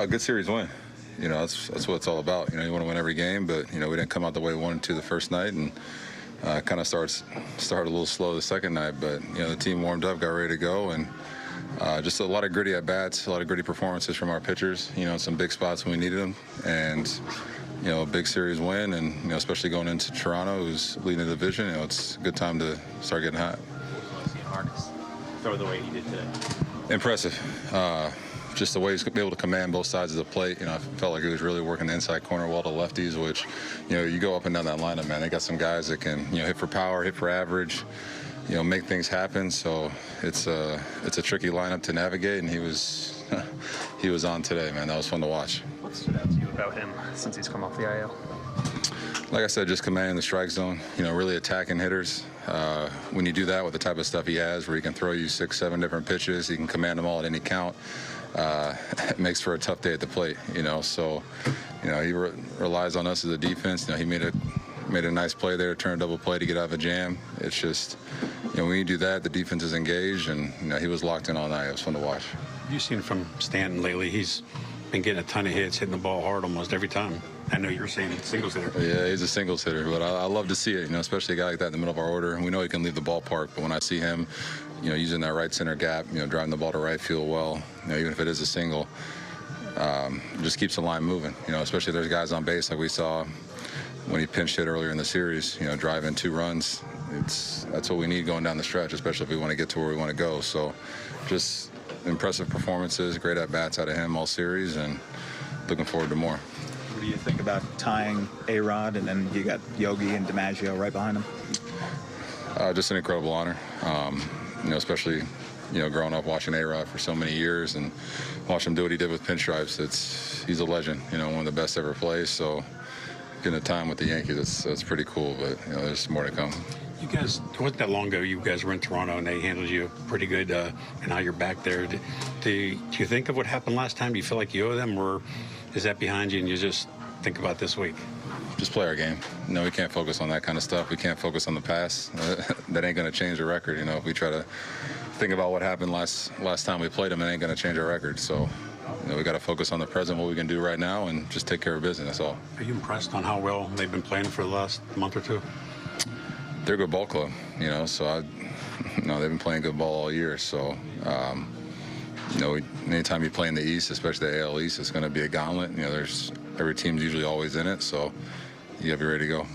Good series win. That's what it's all about. You want to win every game, but we didn't come out the way we wanted to the first night, and kind of started a little slow the second night. But the team warmed up, got ready to go, and just a lot of gritty at bats, a lot of gritty performances from our pitchers. Some big spots when we needed them, and a big series win, and especially going into Toronto, who's leading the division. It's a good time to start getting hot. Harness throw the way he did today. Impressive. Just the way he's able to command both sides of the plate. I felt like he was really working the inside corner well to lefties, which, you go up and down that lineup, man. They got some guys that can, hit for power, hit for average, make things happen. So it's a tricky lineup to navigate, and he was on today, man. That was fun to watch. What stood out to you about him since he's come off the IL? Like I said, just commanding the strike zone, really attacking hitters. When you do that with the type of stuff he has, where he can throw you 6, 7 different pitches, he can command them all at any count. It makes for a tough day at the plate, So, he relies on us as a defense. He made a nice play there, turn a double play to get out of a jam. It's just, when you do that, the defense is engaged, and he was locked in all night. It was fun to watch. You've seen from Stanton lately. He's been getting a ton of hits, hitting the ball hard almost every time. I know you were saying singles hitter. Yeah, he's a singles hitter, but I love to see it, especially a guy like that in the middle of our order. And we know he can leave the ballpark, but when I see him, using that right center gap, driving the ball to right field well, even if it is a single, just keeps the line moving, especially if there's guys on base like we saw when he pinch hit earlier in the series, driving 2 runs. That's what we need going down the stretch, especially if we want to get to where we want to go. So just impressive performances, great at-bats out of him all series, and looking forward to more. What do you think about tying A-Rod, and then you got Yogi and DiMaggio right behind him? Just an incredible honor, especially, growing up watching A-Rod for so many years and watch him do what he did with pinstripes. He's a legend, one of the best ever plays. So getting a time with the Yankees, that's pretty cool, but there's more to come. You guys, it wasn't that long ago, you guys were in Toronto and they handled you pretty good, and now you're back there. Do you think of what happened last time? Do you feel like you owe them, or is that behind you and you just think about this week? Just play our game. We can't focus on that kind of stuff. We can't focus on the past. That ain't going to change the record. If we try to think about what happened last time we played them, it ain't going to change our record. So, we got to focus on the present, what we can do right now, and just take care of business. That's all. Are you impressed on how well they've been playing for the last month or two? They're a good ball club, so they've been playing good ball all year. So, anytime you play in the East, especially the AL East, it's going to be a gauntlet. Every team's usually always in it, so you got to be ready to go.